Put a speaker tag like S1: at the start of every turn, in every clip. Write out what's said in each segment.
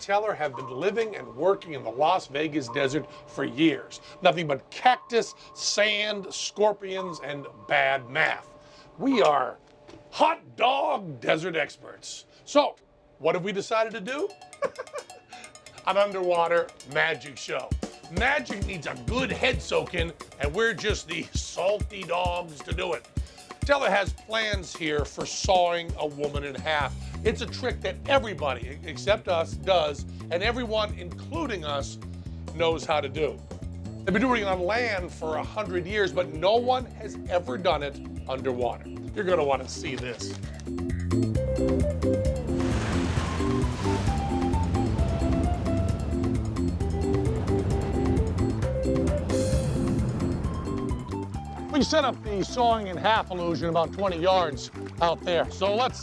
S1: Teller have been living and working in the Las Vegas desert for years. Nothing but cactus, sand, scorpions, and bad math. We are hot dog desert experts. So, what have we decided to do? An underwater magic show. Magic needs a good head soaking, and we're just the salty dogs to do it. Teller has plans here for sawing a woman in half. It's a trick that everybody, except us, does, and everyone, including us, knows how to do. They've been doing it on land for 100 years, but no one has ever done it underwater. You're gonna want to see this. We set up the sawing in half illusion about 20 yards out there. So let's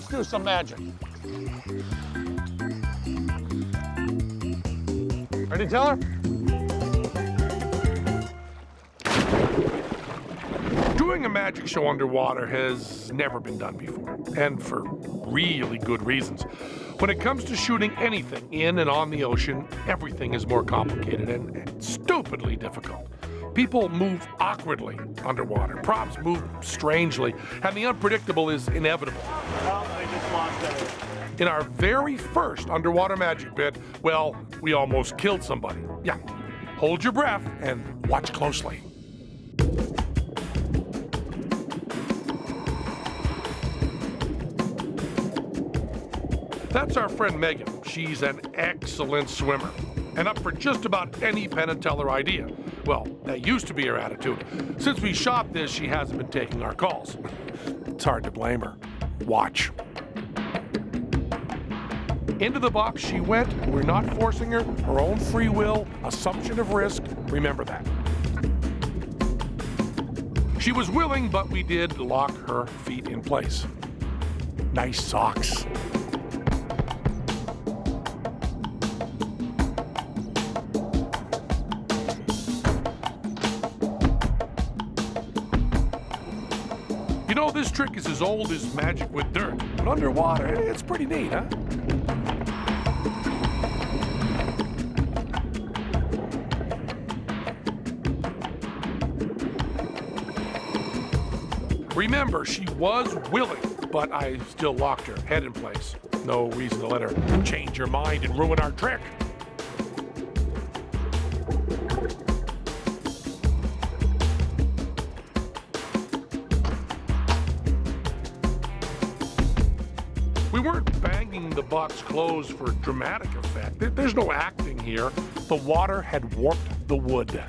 S1: do some magic. Ready, Teller? Doing a magic show underwater has never been done before, and for really good reasons. When it comes to shooting anything in and on the ocean, everything is more complicated and stupidly difficult. People move awkwardly underwater. Props move strangely, and the unpredictable is inevitable.
S2: I just lost it.
S1: In our very first underwater magic bit, well, we almost killed somebody. Yeah, hold your breath and watch closely. That's our friend Megan. She's an excellent swimmer and up for just about any Penn and Teller idea. Well, that used to be her attitude. Since we shot this, she hasn't been taking our calls. It's hard to blame her. Watch. Into the box she went. We're not forcing her. Her own free will, assumption of risk. Remember that. She was willing, but we did lock her feet in place. Nice socks. You know, this trick is as old as magic with dirt, but underwater, it's pretty neat, huh? Remember, she was willing, but I still locked her head in place. No reason to let her change her mind and ruin our trick. We weren't banging the box closed for dramatic effect. There's no acting here. The water had warped the wood.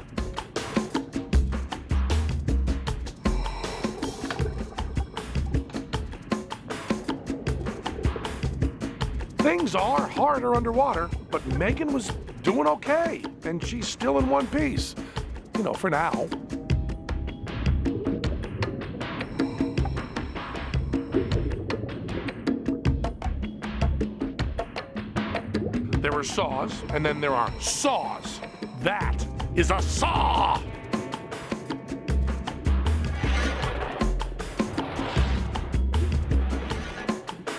S1: Things are harder underwater, but Megan was doing okay, and she's still in one piece. You know, for now. There are saws, and then there are saws. That is a saw!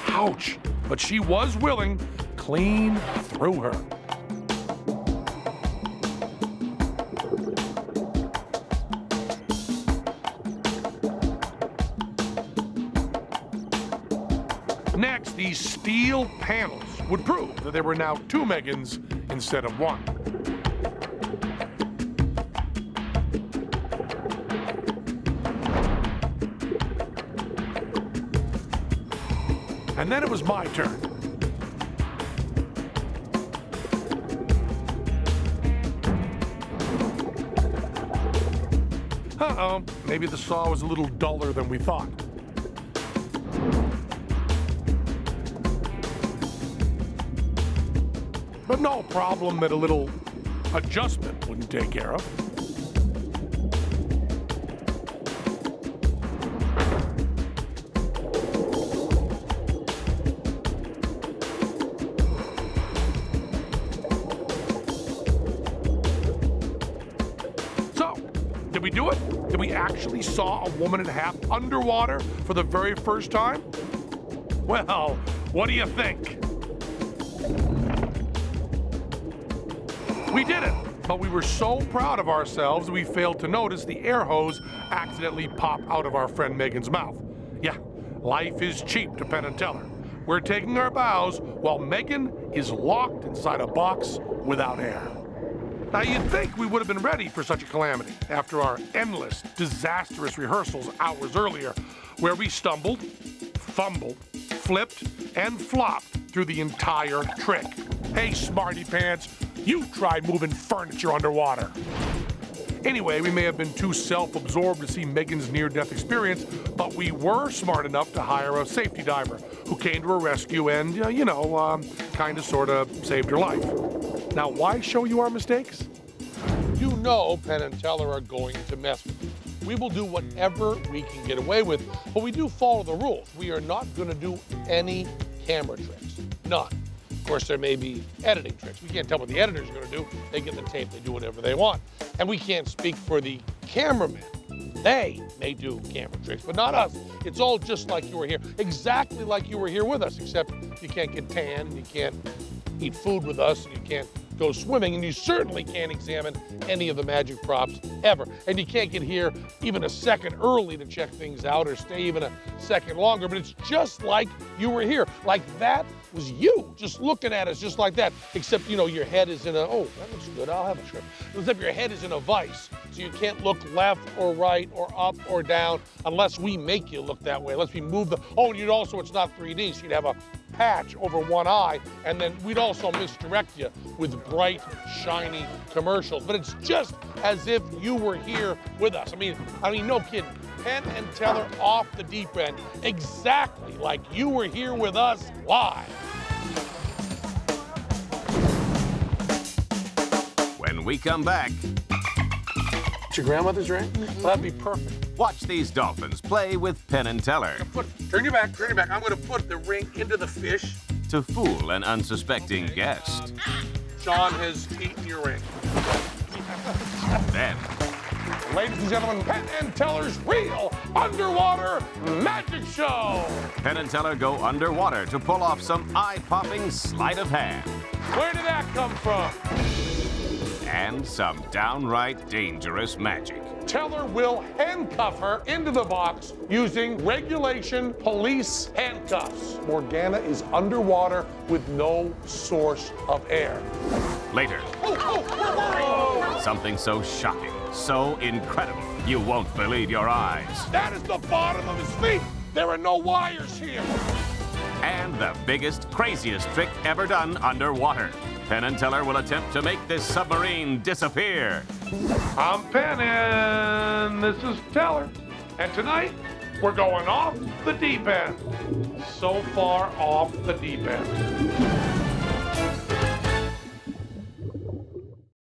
S1: Ouch! But she was willing, clean through her. Next, these steel panels would prove that there were now two Megans instead of one. And then it was my turn. Uh-oh, maybe the saw was a little duller than we thought. But no problem that a little adjustment wouldn't take care of. Did we do it? Did we actually saw a woman in half underwater for the very first time? Well, what do you think? We did it, but we were so proud of ourselves we failed to notice the air hose accidentally pop out of our friend Megan's mouth. Yeah, life is cheap to Penn and Teller. We're taking our bows while Megan is locked inside a box without air. Now, you'd think we would have been ready for such a calamity after our endless, disastrous rehearsals hours earlier, where we stumbled, fumbled, flipped, and flopped through the entire trick. Hey, smarty pants, you tried moving furniture underwater. Anyway, we may have been too self-absorbed to see Megan's near-death experience, but we were smart enough to hire a safety diver who came to her rescue and, kind of, sort of saved her life. Now, why show you our mistakes? You know Penn and Teller are going to mess with you. We will do whatever we can get away with, but we do follow the rules. We are not going to do any camera tricks. None. Of course, there may be editing tricks. We can't tell what the editor's going to do. They get the tape, they do whatever they want. And we can't speak for the cameramen. They may do camera tricks, but not us. It's all just like you were here, exactly like you were here with us, except you can't get tan, and you can't eat food with us, and you can't go swimming, and you certainly can't examine any of the magic props ever. And you can't get here even a second early to check things out or stay even a second longer, but it's just like you were here. Like that was you, just looking at us just like that, except, your head is in oh, that looks good, I'll have a trip. Except your head is in a vice, so you can't look left or right or up or down unless we make you look that way, unless we move and you'd also, it's not 3D, so you'd have a patch over one eye, and then we'd also misdirect you with bright, shiny commercials. But it's just as if you were here with us. I mean, no kidding. Penn and Teller off the deep end, exactly like you were here with us live.
S3: When we come back,
S1: It's your grandmother's ring? Mm-hmm. Well, that'd be perfect.
S3: watch these dolphins play with Penn and Teller
S1: Turn your back. I'm gonna put the ring into the fish.
S3: to fool an unsuspecting guest.
S1: Sean has eaten your ring.
S3: Then,
S1: Ladies and gentlemen, Penn and Teller's real underwater magic show.
S3: Penn and Teller go underwater to pull off some eye-popping sleight of hand
S1: Where did that come from?
S3: and some downright dangerous magic.
S1: Teller will handcuff her into the box using regulation police handcuffs. Morgana is underwater with no source of air.
S3: Later, something so shocking, so incredible, you won't believe your eyes.
S1: That is the bottom of his feet. There are no wires here.
S3: And the biggest, craziest trick ever done underwater. Penn and Teller will attempt to make this submarine disappear.
S1: I'm Penn and this is Teller. And tonight, we're going off the deep end. So far off the deep end.